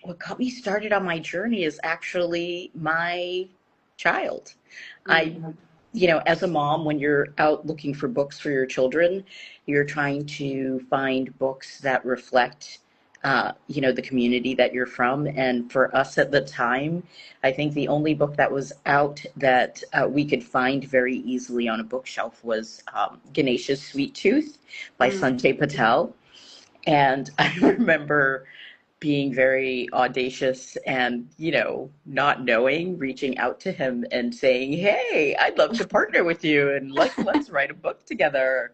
what got me started on my journey is actually my child. I, Mm-hmm. as a mom, when you're out looking for books for your children, you're trying to find books that reflect, the community that you're from. And for us at the time, I think the only book that was out that we could find very easily on a bookshelf was Ganesha's Sweet Tooth by Sanjay Patel. And I remember being very audacious and, not knowing, reaching out to him and saying, "Hey, I'd love to partner with you and let's write a book together."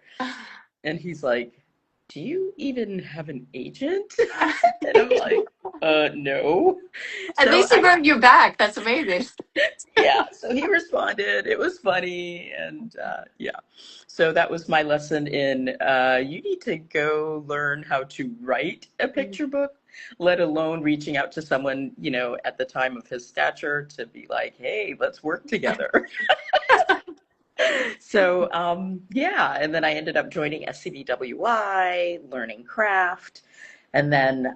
And he's like, "Do you even have an agent?" And I'm like, no. At So least he wrote you back. That's amazing. yeah, so he responded. It was funny. And yeah, so that was my lesson in you need to go learn how to write a picture book, let alone reaching out to someone, at the time of his stature to be like, "Hey, let's work together." So yeah, and then I ended up joining SCBWI, learning craft, and then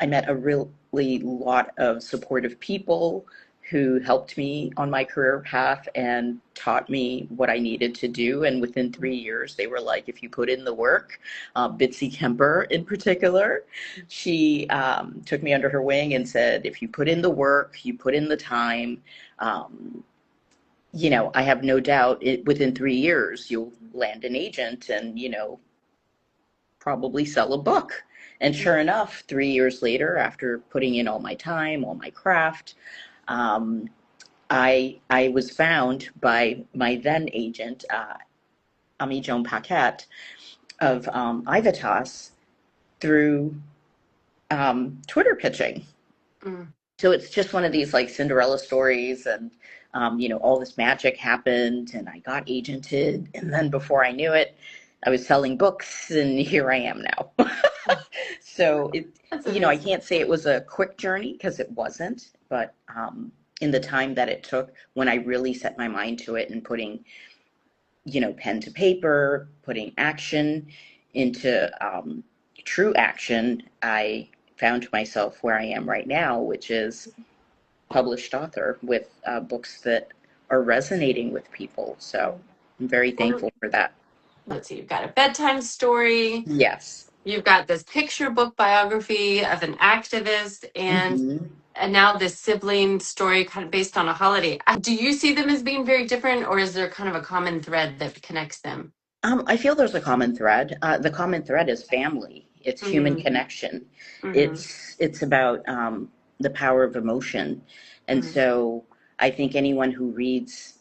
I met a really lot of supportive people who helped me on my career path and taught me what I needed to do. And within 3 years, they were like, if you put in the work, Bitsy Kemper in particular, she took me under her wing and said, if you put in the work, you put in the time, I have no doubt within 3 years, you'll land an agent and, probably sell a book. And sure enough, 3 years later, after putting in all my time, all my craft, I was found by my then agent, Ami Joan Paquette of Ivitas through Twitter pitching. So it's just one of these like Cinderella stories, and all this magic happened, and I got agented, and then before I knew it, I was selling books, and here I am now. So I can't say it was a quick journey because it wasn't, but in the time that it took, when I really set my mind to it and putting, pen to paper, putting action into true action, I found myself where I am right now, which is published author with books that are resonating with people. So I'm very thankful for that. Let's see, you've got a bedtime story. Yes. You've got this picture book biography of an activist, and now this sibling story kind of based on a holiday. Do you see them as being very different, or is there kind of a common thread that connects them? I feel there's a common thread. The common thread is family. It's human connection. It's about the power of emotion. And so I think anyone who reads,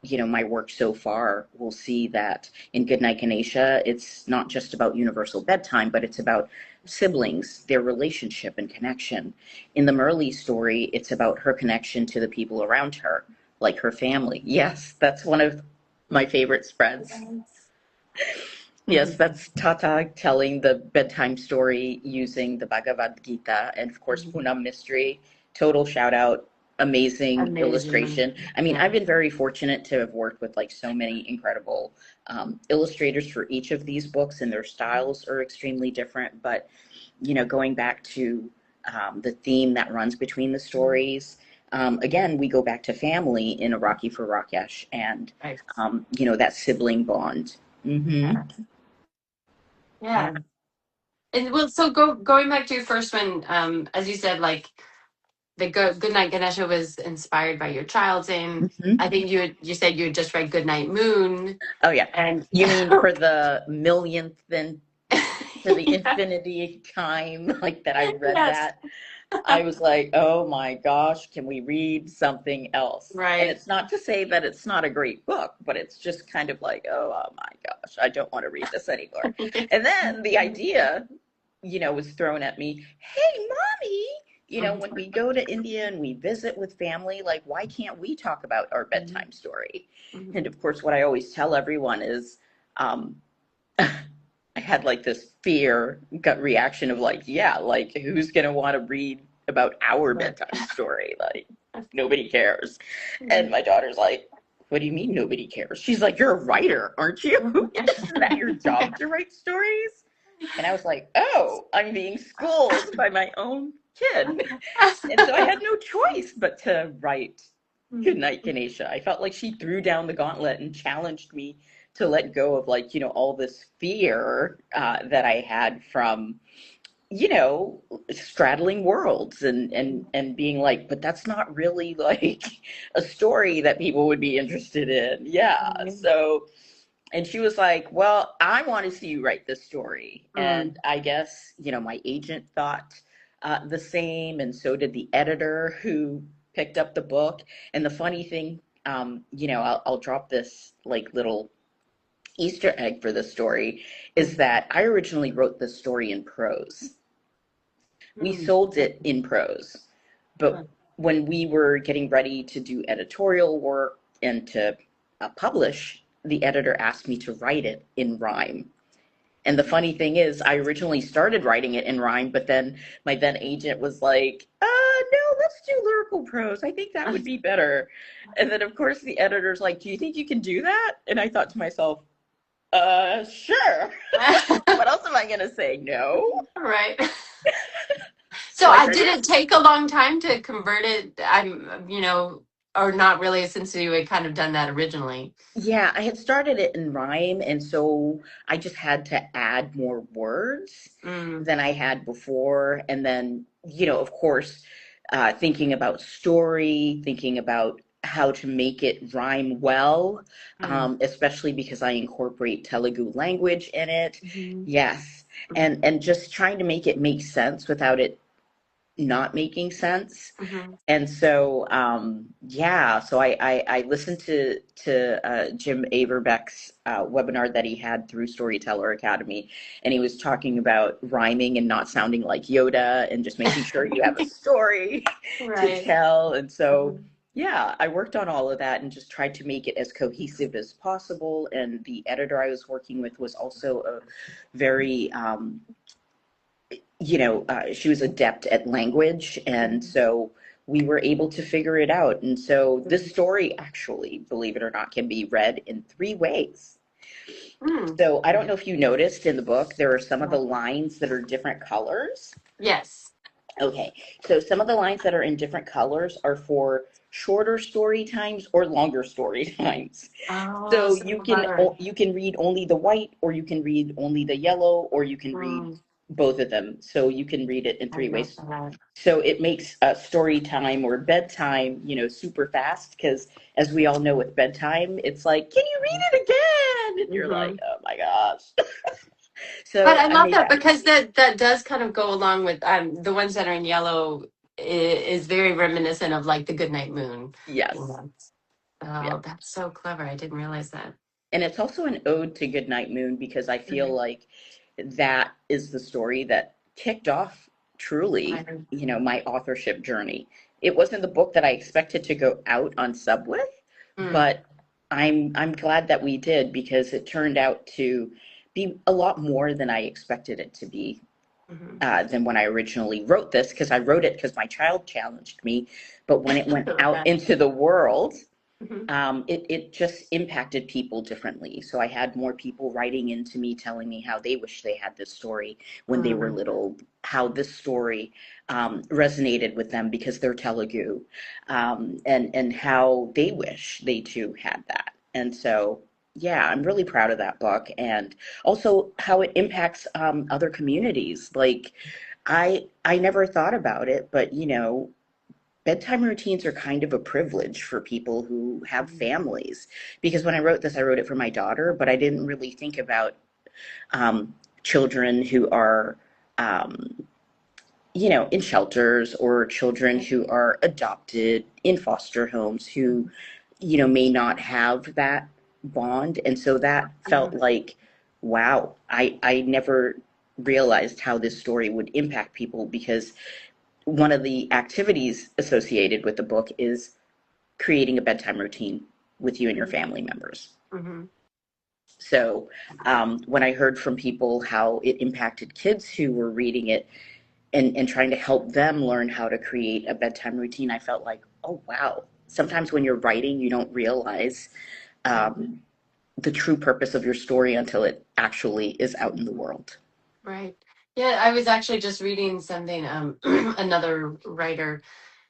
my work so far will see that in Goodnight, Ganesha, it's not just about universal bedtime, but it's about siblings, their relationship and connection. In the Myrlie story, it's about her connection to the people around her, like her family. Yes, that's one of my favorite spreads. Yes, that's Tata telling the bedtime story using the Bhagavad Gita, and of course Poonam Mistry. Total shout out, amazing illustration. I mean, I've been very fortunate to have worked with like so many incredible illustrators for each of these books, and their styles are extremely different. But going back to the theme that runs between the stories. Again, we go back to family in a Rakhi for Rakesh, and that sibling bond. Yeah. And well, so going back to your first one, as you said, like the Goodnight Ganesha was inspired by your child's name. I think you said you had just read Goodnight Moon. Oh yeah, and you mean for the millionth and for the infinity time, like that I read that. I was like, oh my gosh, can we read something else? Right. And it's not to say that it's not a great book, but it's just kind of like, oh my gosh, I don't want to read this anymore. And then the idea, was thrown at me, hey, mommy, when we go to India and we visit with family, like, why can't we talk about our bedtime story? And of course, what I always tell everyone is, I had like this gut reaction of like, yeah, like who's going to want to read about our bedtime story? Like nobody cares. And my daughter's like, what do you mean nobody cares? She's like, you're a writer, aren't you? Isn't that your job to write stories? And I was like, oh, I'm being schooled by my own kid. And so I had no choice but to write Goodnight, Ganesha. I felt like she threw down the gauntlet and challenged me to let go of, like, all this fear that I had from, straddling worlds and being like, but that's not really like a story that people would be interested in. Yeah. So, and she was like, well, I want to see you write this story. And I guess, my agent thought the same, and so did the editor who picked up the book. And the funny thing, I'll drop this like little Easter egg for this story, is that I originally wrote this story in prose. We sold it in prose, but when we were getting ready to do editorial work and to publish, the editor asked me to write it in rhyme. And the funny thing is, I originally started writing it in rhyme, but then my then agent was like, no, let's do lyrical prose. I think that would be better. And then, of course, the editor's like, do you think you can do that? And I thought to myself, sure. What else am I going to say? No. Right. So did it take a long time to convert it? Or not really, since you had kind of done that originally. Yeah, I had started it in rhyme, and so I just had to add more words than I had before. And then, of course, thinking about story, thinking about how to make it rhyme well, especially because I incorporate Telugu language in it. Yes. And just trying to make it make sense without it not making sense. And so, so I listened to Jim Averbeck's webinar that he had through Storyteller Academy, and he was talking about rhyming and not sounding like Yoda, and just making sure you have a story to tell. And so, I worked on all of that and just tried to make it as cohesive as possible. And the editor I was working with was also a very she was adept at language, and so we were able to figure it out. And so this story, actually, believe it or not, can be read in 3 ways. So I don't know if you noticed in the book, there are some of the lines that are different colors. Yes. Okay, so some of the lines that are in different colors are for shorter story times or longer story times. So you can read only the white, or you can read only the yellow, or you can read both of them. So you can read it in 3 ways. So it makes story time or bedtime, super fast, because as we all know with bedtime, it's like, can you read it again? And you're like, oh my gosh. So but I love that because that does kind of go along with the ones that are in yellow is very reminiscent of like the Goodnight Moon. Yes. Oh, that's so clever. I didn't realize that. And it's also an ode to Goodnight Moon, because I feel like that is the story that kicked off truly, my authorship journey. It wasn't the book that I expected to go out on sub with, but I'm glad that we did, because it turned out to be a lot more than I expected it to be, than when I originally wrote this, because I wrote it because my child challenged me. But when it went out into the world, it just impacted people differently. So I had more people writing into me telling me how they wish they had this story when they were little, how this story resonated with them because they're Telugu, and how they wish they too had that. And so, I'm really proud of that book, and also how it impacts other communities. Like, I never thought about it, but bedtime routines are kind of a privilege for people who have families, because when I wrote this, I wrote it for my daughter, but I didn't really think about children who are in shelters, or children who are adopted in foster homes, who may not have that bond. And so that felt like, wow, I never realized how this story would impact people, because one of the activities associated with the book is creating a bedtime routine with you and your family members. So when I heard from people how it impacted kids who were reading it, and trying to help them learn how to create a bedtime routine, I felt like, oh, wow. Sometimes when you're writing, you don't realize the true purpose of your story until it actually is out in the world. Right. Yeah, I was actually just reading something. Another writer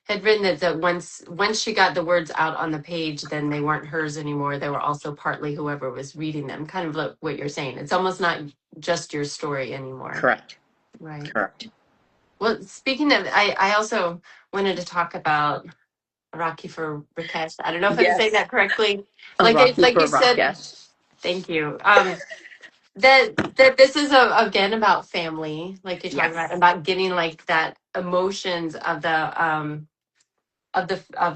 had written that once she got the words out on the page, then they weren't hers anymore. They were also partly whoever was reading them. Kind of like what you're saying. It's almost not just your story anymore. Correct. Right. Correct. Well, speaking of, I also wanted to talk about Rakhi for Rakesh. I don't know if I'm saying Yes. that correctly. A Rocky Like you for said, Rakesh. thank you. That this is again about family, like you talk Yes. about getting like that emotions of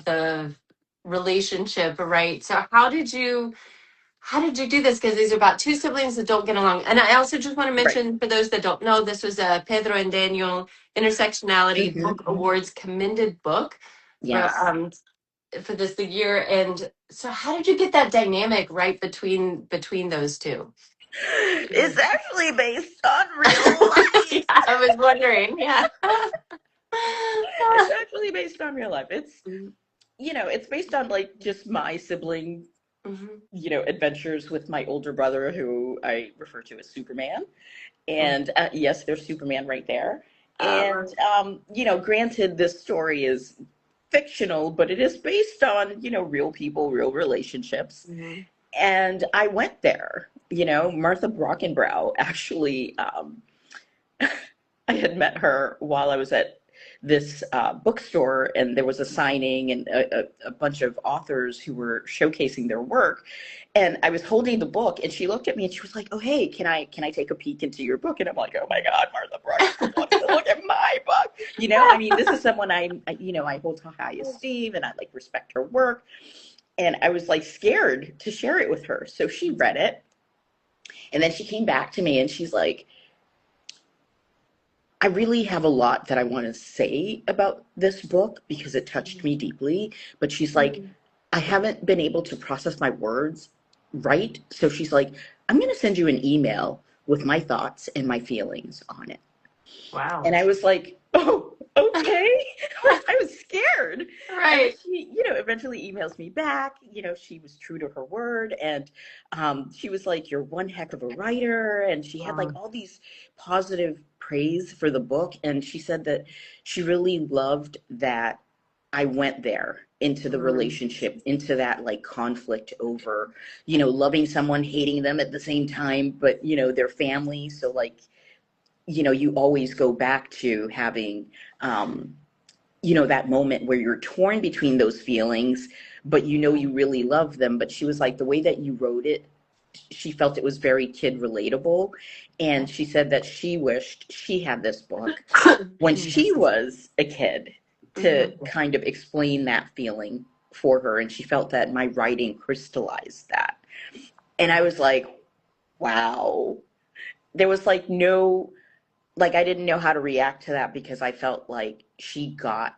the relationship, right? So how did you do this? Because these are about two siblings that don't get along. And I also just want to Right. mention for those that don't know, this was a Pedro and Daniel Intersectionality Hmm. Book Awards commended book Yes. for this the year. And so how did you get that dynamic right between those two? It's actually based on real Yeah, life. I was wondering. Yeah. It's actually based on real life. It's, it's based on like just my sibling, Mhm. adventures with my older brother, who I refer to as Superman. Mhm. And yes, there's Superman right there. And, Right. granted, this story is fictional, but it is based on, real people, real relationships. Mhm. And I went there. Martha Brockenbrow actually, I had met her while I was at this bookstore, and there was a signing and a bunch of authors who were showcasing their work. And I was holding the book, and she looked at me and she was like, "Oh, hey, can I take a peek into your book?" And I'm like, "Oh my God, Martha Brockenbrow wants to look at my book." I mean, this is someone I hold to high esteem, and I like respect her work. And I was like scared to share it with her, so she read it, and then she came back to me and she's like, I really have a lot that I want to say about this book because it touched me deeply. But she's like, Mhm. I haven't been able to process my words right. So she's like, I'm going to send you an email with my thoughts and my feelings on it. Wow. And I was like, oh, okay. Like, I was scared. And then Right. she, eventually emails me back. She was true to her word. And she was like, you're one heck of a writer. And she had like Wow. all these positive praise for the book. And she said that she really loved that I went there into the Mhm. relationship, into that like conflict over, loving someone, hating them at the same time, but, their family. So like, you always go back to having, um, that moment where you're torn between those feelings, but you really love them. But she was like, the way that you wrote it, she felt it was very kid relatable. And she said that she wished she had this book when she was a kid to Mhm. kind of explain that feeling for her. And she felt that my writing crystallized that. And I was like, wow. There was like no, like I didn't know how to react to that because I felt like she got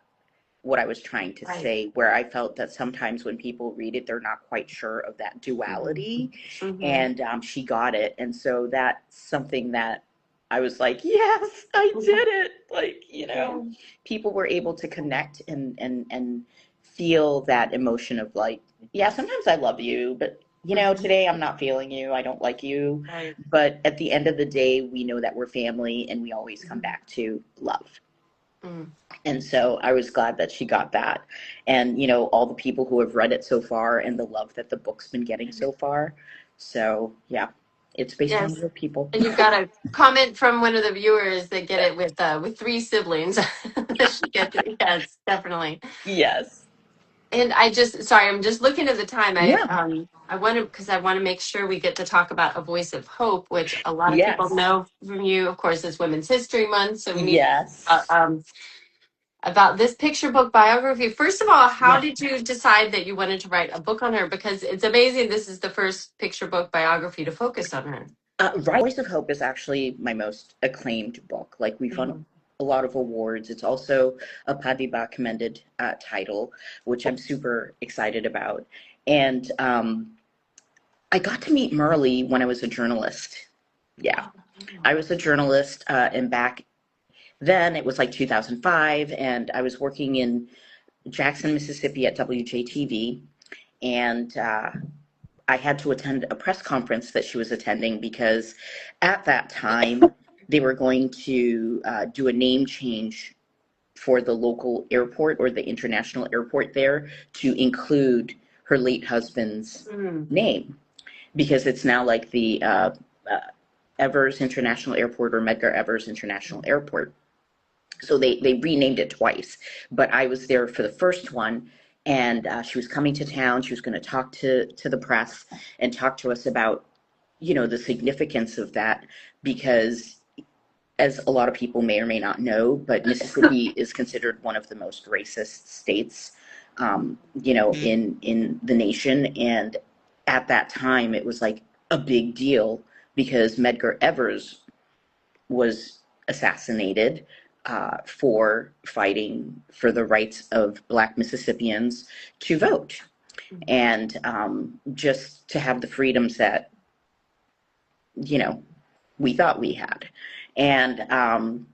what I was trying to Right. say, where I felt that sometimes when people read it, they're not quite sure of that Mhm. duality. Mhm. And she got it. And so that's something that I was like, yes, I Mhm. did it. Like, Yeah. people were able to connect and feel that emotion of like, yeah, sometimes I love you, but Mhm. today I'm not feeling you. I don't like you. Right. But at the end of the day, we know that we're family and we always come Mhm. back to love. Mm. And so I was glad that she got that. And, all the people who have read it so far and the love that the book's been getting so far. So, yeah, it's based on Yes. real people. And you've got a comment from one of the viewers that get it with three siblings. That she gets it. Yes, definitely. Yes. And sorry, I'm just looking at the time. Yeah. I want to because I want to make sure we get to talk about A Voice of Hope, which a lot of people Yes. know from you. Of course, it's Women's History Month, so we need uh, Yes. um, about this picture book biography. First of all, how Yeah. did you decide that you wanted to write a book on her? Because it's amazing. This is the first picture book biography to focus on her. Right. Voice of Hope is actually my most acclaimed book. Like, we've won Mhm. a lot of awards. It's also a Padiba commended title, which I'm super excited about. And I got to meet Myrlie when I was a journalist. Yeah. I was a journalist, and back then it was like 2005, and I was working in Jackson, Mississippi at WJTV, and I had to attend a press conference that she was attending because at that time they were going to do a name change for the local airport or the international airport there to include her late husband's name, because it's now like the Evers International Airport or Medgar Evers International Airport. So they renamed it twice, but I was there for the first one, and she was coming to town. She was going to talk to the press and talk to us about, you know, the significance of that, because as a lot of people may or may not know, but Mississippi is considered one of the most racist states, you know, in the nation. And at that time, it was like a big deal because Medgar Evers was assassinated for fighting for the rights of Black Mississippians to vote, and just to have the freedoms that, you know, we thought we had. And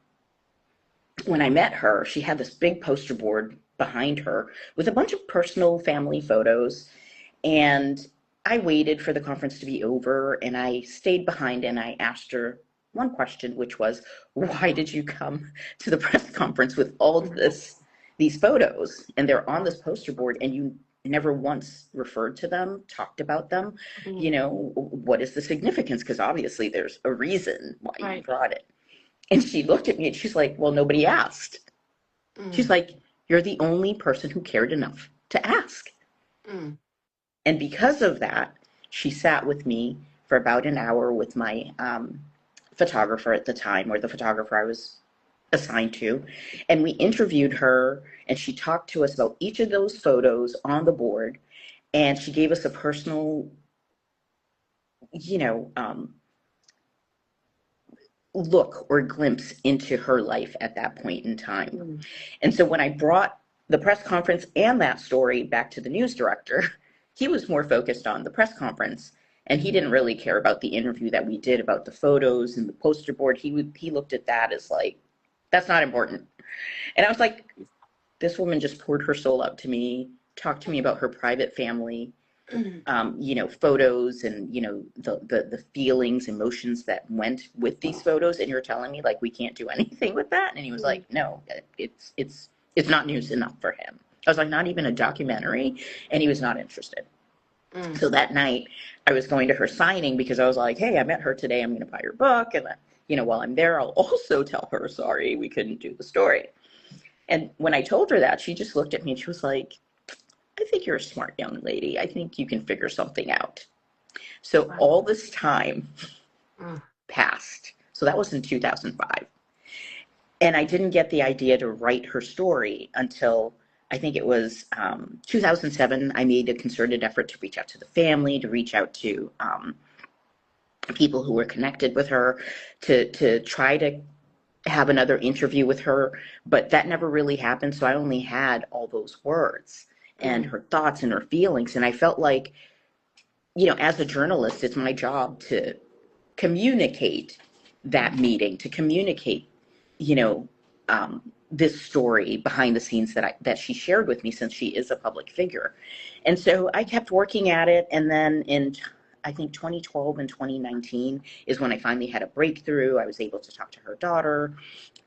when I met her, she had this big poster board behind her with a bunch of personal family photos. And I waited for the conference to be over, and I stayed behind, and I asked her one question, which was, why did you come to the press conference with all these photos? And they're on this poster board, and you never once referred to them, talked about them. You know, what is the significance? Because obviously there's a reason why you brought it. And she looked at me and she's like, well, nobody asked. She's like, you're the only person who cared enough to ask. And because of that, she sat with me for about an hour with my photographer at the time, or the photographer I was assigned to, and we interviewed her, and she talked to us about each of those photos on the board, and she gave us a personal, you know, look or glimpse into her life at that point in time. And so when I brought the press conference and that story back to the news director, he was more focused on the press conference, and he didn't really care about the interview that we did about the photos and the poster board. He looked at that as like, that's not important. And I was like, this woman just poured her soul out to me, talked to me about her private family, you know, photos, and, you know, the feelings, emotions that went with these photos. And you're telling me like we can't do anything with that? And he was like, no, it's not news enough for him. I was like, not even a documentary? And he was not interested. So that night I was going to her signing because I was like, hey, I met her today. I'm going to buy her book. And, you know, while I'm there, I'll also tell her, sorry, we couldn't do the story. And when I told her that, she just looked at me and she was like, I think you're a smart young lady. I think you can figure something out. So all this time passed. So that was in 2005. And I didn't get the idea to write her story until I think it was 2007. I made a concerted effort to reach out to the family, to reach out to people who were connected with her, to try to have another interview with her, but that never really happened. So I only had all those words and her thoughts and her feelings. And I felt like, you know, as a journalist, it's my job to communicate that meeting, to communicate, you know, this story behind the scenes that she shared with me, since she is a public figure. And so I kept working at it. And then in, I think 2012 and 2019 is when I finally had a breakthrough. I was able to talk to her daughter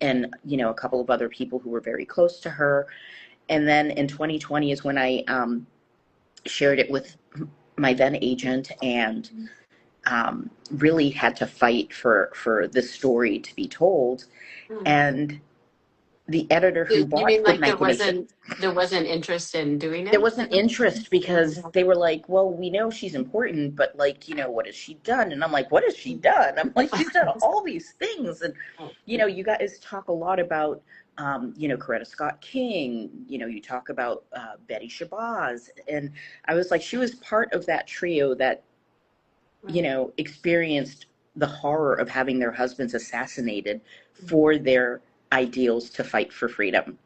and, you know, a couple of other people who were very close to her. And then in 2020 is when I shared it with my then agent, and really had to fight for this story to be told. And the editor who bought Goodnight Ganesha, there wasn't interest in doing it? There wasn't interest because they were like, well, we know she's important, but like, you know, what has she done? And I'm like, what has she done? I'm like, she's done all these things. And, you know, you guys talk a lot about, you know, Coretta Scott King, you know, you talk about Betty Shabazz. And I was like, she was part of that trio that, you know, experienced the horror of having their husbands assassinated for their ideals to fight for freedom.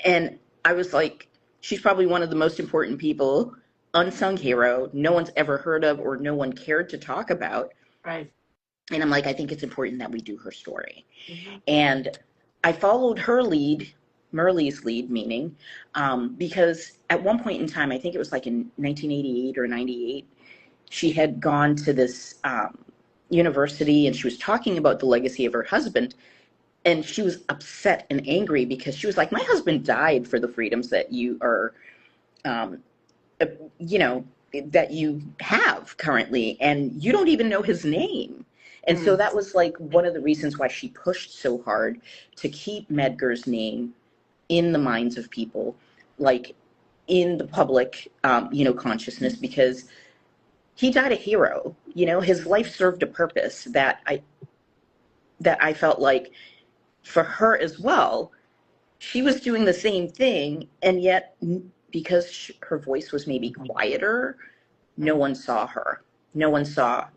And I was like, she's probably one of the most important people, unsung hero, no one's ever heard of or no one cared to talk about. Right. And I'm like, I think it's important that we do her story. And I followed her lead, Myrlie's lead, meaning, because at one point in time, I think it was like in 1988 or 98, she had gone to this university, and she was talking about the legacy of her husband. And she was upset and angry because she was like, my husband died for the freedoms that you are, um, uh, you know, that you have currently, and you don't even know his name. And so that was like one of the reasons why she pushed so hard to keep Medgar's name in the minds of people, like in the public, consciousness, because he died a hero. His life served a purpose that I felt like for her as well, she was doing the same thing, and yet because her voice was maybe quieter, no one saw her. No one saw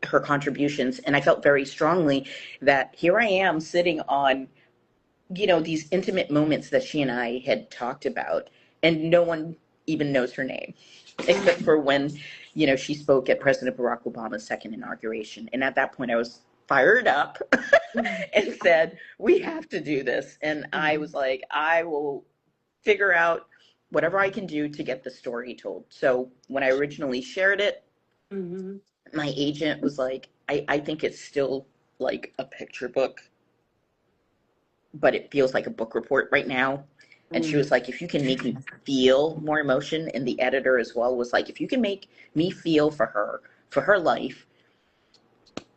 her contributions. And I felt very strongly that here I am sitting on, these intimate moments that she and I had talked about, and no one even knows her name, except for when, she spoke at President Barack Obama's second inauguration. And at that point, I was fired up and said, we have to do this. And I was like, I will figure out whatever I can do to get the story told. So when I originally shared it, my agent was like, I think it's still like a picture book, but it feels like a book report right now. And she was like, if you can make me feel more emotion, and the editor as well was like, if you can make me feel for her life,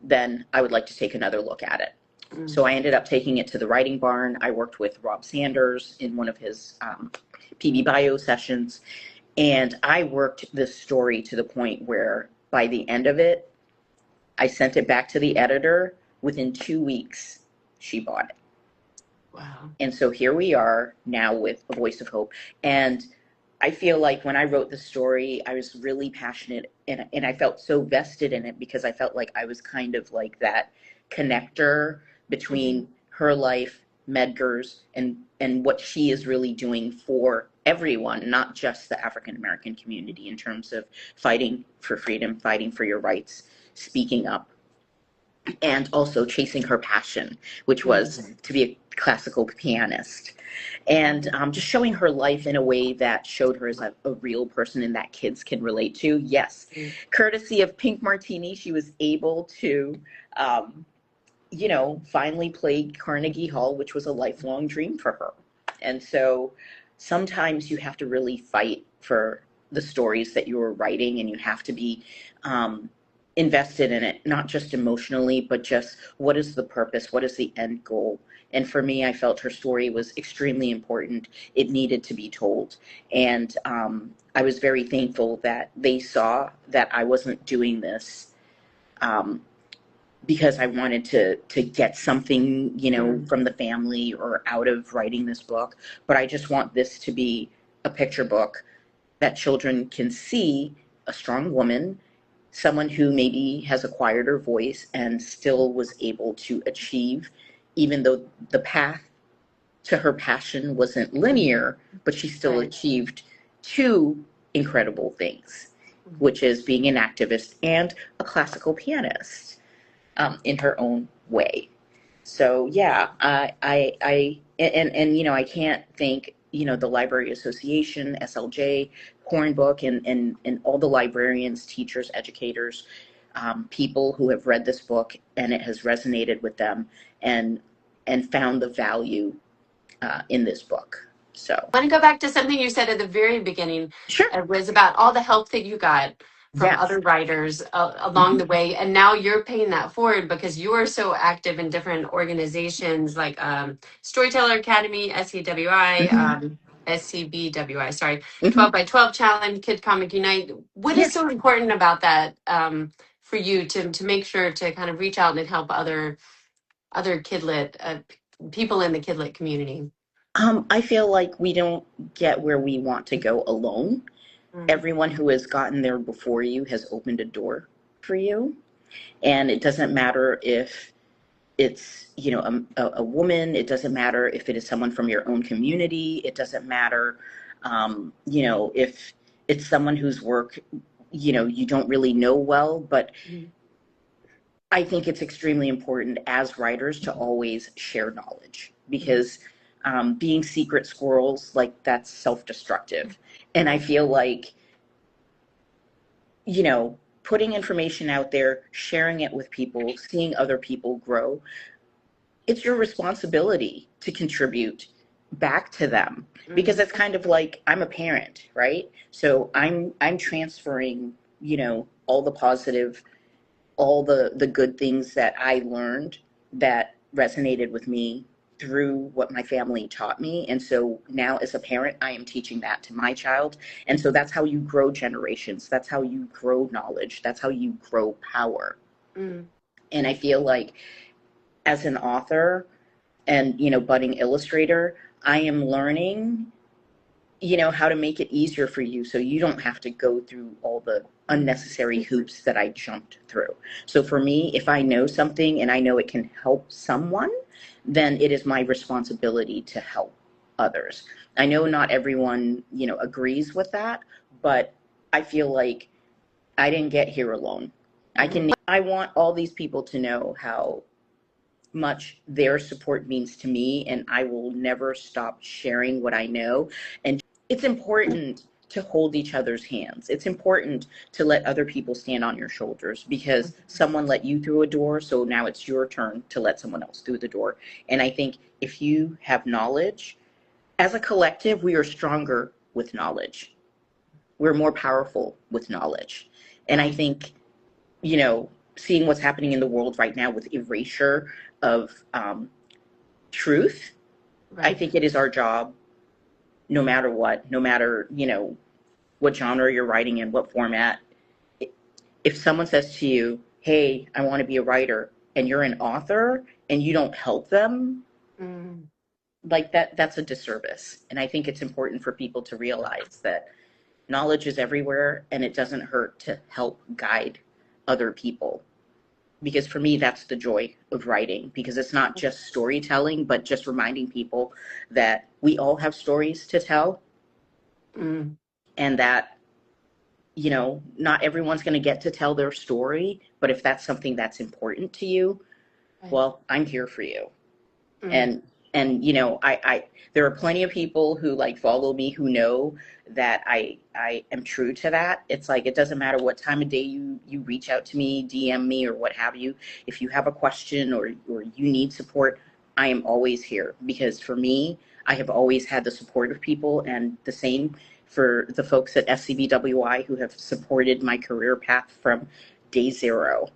then I would like to take another look at it. So I ended up taking it to the writing barn. I worked with Rob Sanders in one of his PB Bio sessions, and I worked this story to the point where by the end of it, I sent it back to the editor. Within 2 weeks, she bought it. Wow. And so here we are now with A Voice of Hope. And I feel like when I wrote the story, I was really passionate, and I felt so vested in it because I felt like I was kind of like that connector between her life, Medgar's, and what she is really doing for everyone, not just the African American community, in terms of fighting for freedom, fighting for your rights, speaking up, and also chasing her passion, which was to be a classical pianist. And just showing her life in a way that showed her as a real person and that kids can relate to. Yes, courtesy of Pink Martini, she was able to, finally play Carnegie Hall, which was a lifelong dream for her. And so sometimes you have to really fight for the stories that you're writing, and you have to be invested in it, not just emotionally, but just what is the purpose? What is the end goal? And for me, I felt her story was extremely important. It needed to be told. And I was very thankful that they saw that I wasn't doing this because I wanted to get something, from the family or out of writing this book. But I just want this to be a picture book that children can see a strong woman, someone who maybe has acquired her voice and still was able to achieve, even though the path to her passion wasn't linear, but she still achieved two incredible things, which is being an activist and a classical pianist in her own way. So yeah, I can't thank the Library Association, SLJ, Hornbook, and all the librarians, teachers, educators, people who have read this book and it has resonated with them and found the value in this book. So I want to go back to something you said at the very beginning. sure, It was about all the help that you got from yes, other writers along the way. And now you're paying that forward because you are so active in different organizations like Storyteller Academy, SCWI, SCBWI, sorry, 12 by 12 Challenge, Kid Comic Unite. What is yes. so important about that for you to make sure to kind of reach out and help other KidLit people in the KidLit community? I feel like we don't get where we want to go alone. Everyone who has gotten there before you has opened a door for you. And it doesn't matter if it's, a woman. It doesn't matter if it is someone from your own community. It doesn't matter, if it's someone whose work, you don't really know well. But I think it's extremely important as writers to always share knowledge, because being secret squirrels, like, that's self-destructive. And I feel like, putting information out there, sharing it with people, seeing other people grow, it's your responsibility to contribute back to them, because it's kind of like, I'm a parent, right? So I'm transferring, all the positive, all the good things that I learned that resonated with me through what my family taught me. And so now as a parent, I am teaching that to my child. And so that's how you grow generations. That's how you grow knowledge. That's how you grow power. And I feel like as an author and, budding illustrator, I am learning, how to make it easier for you so you don't have to go through all the unnecessary hoops that I jumped through. So for me, if I know something and I know it can help someone, then it is my responsibility to help others. I know not everyone, agrees with that, but I feel like I didn't get here alone. I want all these people to know how much their support means to me, and I will never stop sharing what I know. And it's important to hold each other's hands. It's important to let other people stand on your shoulders, because someone let you through a door, so now it's your turn to let someone else through the door. And I think if you have knowledge, as a collective, we are stronger with knowledge. We're more powerful with knowledge. And I think, seeing what's happening in the world right now with erasure of truth, I think it is our job, no matter what, no matter, what genre you're writing in, what format. If someone says to you, hey, I want to be a writer, and you're an author and you don't help them, like that's a disservice. And I think it's important for people to realize that knowledge is everywhere, and it doesn't hurt to help guide other people. Because for me, that's the joy of writing, because it's not just storytelling, but just reminding people that we all have stories to tell, and that, not everyone's going to get to tell their story, but if that's something that's important to you, well, I'm here for you. And I there are plenty of people who follow me who know that I am true to that. It's like, it doesn't matter what time of day you reach out to me, DM me, or what have you. If you have a question or you need support, I am always here, because for me, I have always had the support of people, and the same for the folks at SCBWI who have supported my career path from day zero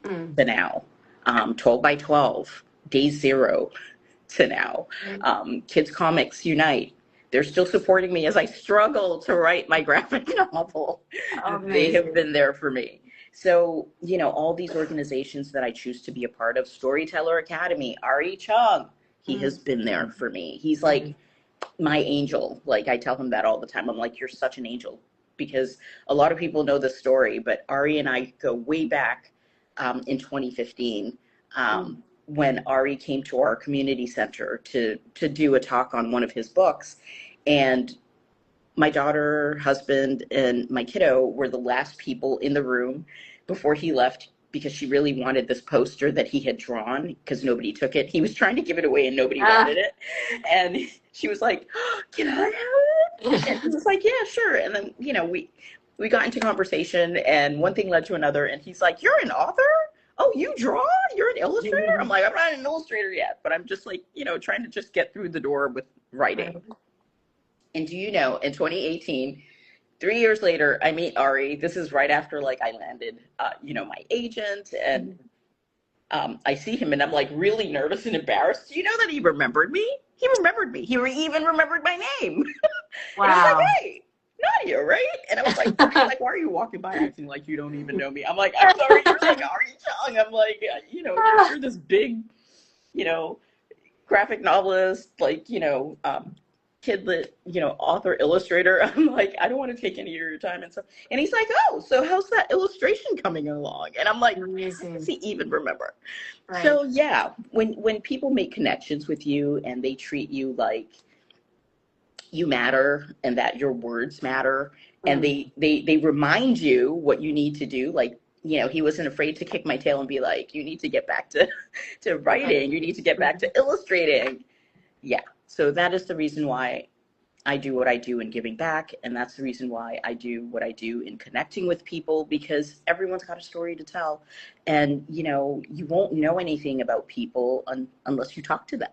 to now. 12 by 12, day zero to now. Kids Comics Unite, they're still supporting me as I struggle to write my graphic novel. They have been there for me. So, all these organizations that I choose to be a part of, Storyteller Academy, Ari Chung, he has been there for me. He's like my angel. Like, I tell him that all the time. I'm like, you're such an angel, because a lot of people know the story, but Ari and I go way back in 2015. When Ari came to our community center to do a talk on one of his books. And my daughter, husband, and my kiddo were the last people in the room before he left, because she really wanted this poster that he had drawn, because nobody took it. He was trying to give it away and nobody wanted it. And she was like, oh, can I have it? And he was like, yeah, sure. And then, we got into conversation, and one thing led to another. And he's like, you're an author? Oh, you draw? You're an illustrator? I'm like, I'm not an illustrator yet, but I'm just trying to just get through the door with writing. And do you know, in 2018, 3 years later, I meet Ari. This is right after I landed, my agent, and I see him, and I'm really nervous and embarrassed. Do you know that he remembered me? He remembered me. He even remembered my name. Wow. And he's like, hey, Nadia, right? And I was like, why are you walking by acting like you don't even know me? I'm like, I'm sorry, you're Ari Chung. I'm like, you're this big, graphic novelist, KidLit, author, illustrator. I'm like, I don't want to take any of your time and stuff. And he's like, oh, so how's that illustration coming along? And I'm like, how does he even remember? Right. So yeah, when people make connections with you and they treat you like you matter and that your words matter, and they remind you what you need to do, he wasn't afraid to kick my tail and be like, you need to get back to writing, you need to get back to illustrating. Yeah. So that is the reason why I do what I do in giving back, and that's the reason why I do what I do in connecting with people, because everyone's got a story to tell. And you know, you won't know anything about people unless you talk to them.